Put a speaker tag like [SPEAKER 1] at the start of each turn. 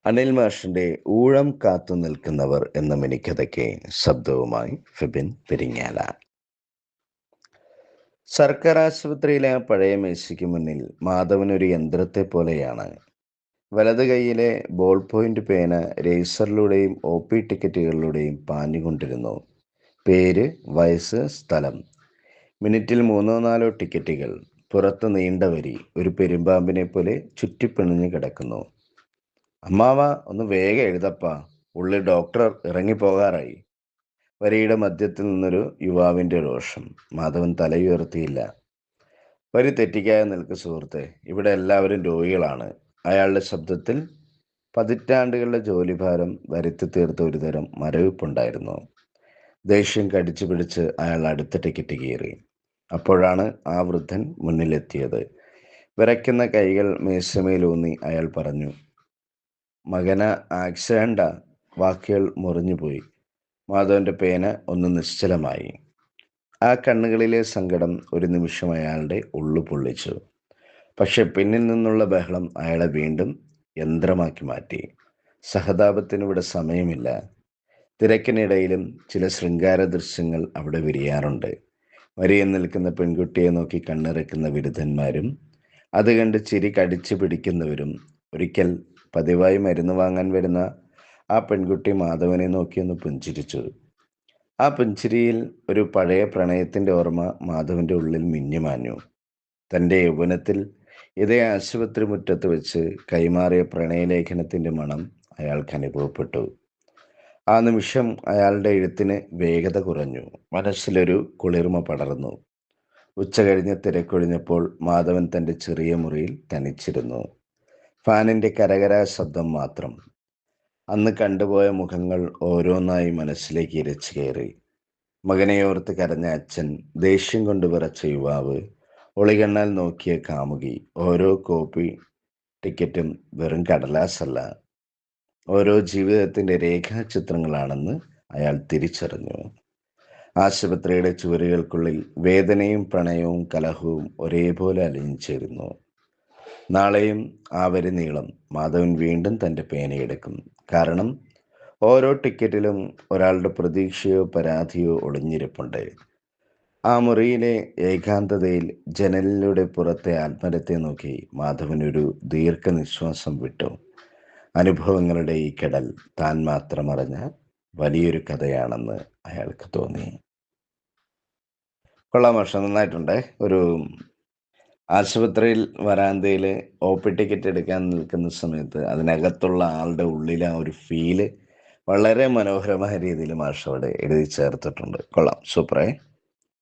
[SPEAKER 1] അനിൽ മാഷിന്റെ ഊഴം കാത്തു നിൽക്കുന്നവർ എന്ന മിനിക്കഥയ്ക്ക് ശബ്ദവുമായി ഫിബിൻ പെരിങ്ങാല. സർക്കാർ ആശുപത്രിയിലെ ആ പഴയ മേശയ്ക്ക് മുന്നിൽ മാധവൻ ഒരു യന്ത്രത്തെ പോലെയാണ്. വലത് കൈയിലെ ബോൾ പോയിന്റ് പേന രേസറിലൂടെയും ഒ പി ടിക്കറ്റുകളിലൂടെയും പാഞ്ഞുകൊണ്ടിരുന്നു. പേര്, വയസ്സ്, സ്ഥലം. മിനിറ്റിൽ 3-4 ടിക്കറ്റുകൾ. പുറത്ത് നീണ്ട വരി ഒരു പെരുമ്പാമ്പിനെ പോലെ ചുറ്റിപ്പിണഞ്ഞു കിടക്കുന്നു. അമ്മാവ, ഒന്ന് വേഗം എഴുതപ്പാ, ഉള്ളിൽ ഡോക്ടർ ഇറങ്ങിപ്പോകാറായി. വരിയുടെ മധ്യത്തിൽ നിന്നൊരു യുവാവിൻ്റെ രോഷം. മാധവൻ തലയുയർത്തിയില്ല. വരി തെറ്റിക്കാതെ നിൽക്ക് സുഹൃത്തെ, ഇവിടെ എല്ലാവരും രോഗികളാണ്. അയാളുടെ ശബ്ദത്തിൽ പതിറ്റാണ്ടുകളുടെ ജോലിഭാരം വരുത്തി തീർത്ത ഒരുതരം മരവിപ്പുണ്ടായിരുന്നു. ദേഷ്യം കടിച്ചു പിടിച്ച് അയാൾ അടുത്ത ടിക്കറ്റ് കീറി. അപ്പോഴാണ് ആ വൃദ്ധൻ മുന്നിലെത്തിയത്. വിറയ്ക്കുന്ന കൈകൾ മേശമേലൂന്നി അയാൾ പറഞ്ഞു, മകന, ആക്സിഡൻ്റാ. വാക്കുകൾ മുറിഞ്ഞുപോയി. മാധവന്റെ പേന ഒന്ന് നിശ്ചലമായി. ആ കണ്ണുകളിലെ സങ്കടം ഒരു നിമിഷം അയാളുടെ ഉള്ളു പൊള്ളിച്ചു. പക്ഷെ പിന്നിൽ നിന്നുള്ള ബഹളം അയാളെ വീണ്ടും യന്ത്രമാക്കി മാറ്റി. സഹതാപത്തിനിവിടെ സമയമില്ല. തിരക്കിനിടയിലും ചില ശൃംഗാര ദൃശ്യങ്ങൾ അവിടെ വിരിയാറുണ്ട്. വരിയിൽ നിൽക്കുന്ന പെൺകുട്ടിയെ നോക്കി കണ്ണിറക്കുന്ന വിരുദ്ധന്മാരും അത് കണ്ട് ചിരി കടിച്ചു പിടിക്കുന്നവരും. ഒരിക്കൽ പതിവായി മരുന്ന് വാങ്ങാൻ വരുന്ന ആ പെൺകുട്ടി മാധവനെ നോക്കിയൊന്ന് പുഞ്ചിരിച്ചു. ആ പുഞ്ചിരിയിൽ ഒരു പഴയ പ്രണയത്തിൻ്റെ ഓർമ്മ മാധവൻ്റെ ഉള്ളിൽ മിന്നിമാഞ്ഞു. തൻ്റെ യൗവനത്തിൽ ഇതേ ആശുപത്രി മുറ്റത്ത് വെച്ച് കൈമാറിയ പ്രണയലേഖനത്തിൻ്റെ മണം അയാൾക്ക് അനുഭവപ്പെട്ടു. ആ നിമിഷം അയാളുടെ എഴുത്തിന് വേഗത കുറഞ്ഞു. മനസ്സിലൊരു കുളിർമ പടർന്നു. ഉച്ച കഴിഞ്ഞ് തിരക്കൊഴിഞ്ഞപ്പോൾ മാധവൻ തൻ്റെ ചെറിയ മുറിയിൽ തനിച്ചിരുന്നു. ഫാനിൻ്റെ കരകര ശബ്ദം മാത്രം. അന്ന് കണ്ടുപോയ മുഖങ്ങൾ ഓരോന്നായി മനസ്സിലേക്ക് ഇരച്ചു കയറി. മകനെയോർത്ത് കരഞ്ഞ അച്ഛൻ, ദേഷ്യം കൊണ്ട് വിറച്ച യുവാവ്, ഒളികണ്ണാൽ നോക്കിയ കാമുകി. ഓരോ കോപ്പി ടിക്കറ്റും വെറും കടലാസല്ല, ഓരോ ജീവിതത്തിൻ്റെ രേഖാചിത്രങ്ങളാണെന്ന് അയാൾ തിരിച്ചറിഞ്ഞു. ആശുപത്രിയുടെ ചുവരുകൾക്കുള്ളിൽ വേദനയും പ്രണയവും കലഹവും ഒരേപോലെ അലിഞ്ഞുചേരുന്നു. നാളെയും ആ വരി നീളം. മാധവൻ വീണ്ടും തൻ്റെ പേനയെടുക്കും. കാരണം ഓരോ ടിക്കറ്റിലും ഒരാളുടെ പ്രതീക്ഷയോ പരാതിയോ ഒളിഞ്ഞിരിപ്പുണ്ട്. ആ മുറിയിലെ ഏകാന്തതയിൽ ജനലിലൂടെ പുറത്തെ ആത്മരത്തെ നോക്കി മാധവൻ ഒരു ദീർഘനിശ്വാസം വിട്ടു. അനുഭവങ്ങളുടെ ഈ കടൽ താൻ മാത്രം അറിഞ്ഞ വലിയൊരു കഥയാണെന്ന് അയാൾക്ക് തോന്നി. കൊള്ളാം പക്ഷെ നന്നായിട്ടുണ്ട്. ഒരു ആശുപത്രിയിൽ വരാന്തയിൽ ഒ പി ടിക്കറ്റ് എടുക്കാൻ നിൽക്കുന്ന സമയത്ത് അതിനകത്തുള്ള ആളുടെ ഉള്ളിലെ ആ ഒരു ഫീല് വളരെ മനോഹരമായ രീതിയിൽ മാഷ് അവിടെ എഴുതി ചേർത്തിട്ടുണ്ട്. കൊള്ളാം, സൂപ്പറേ.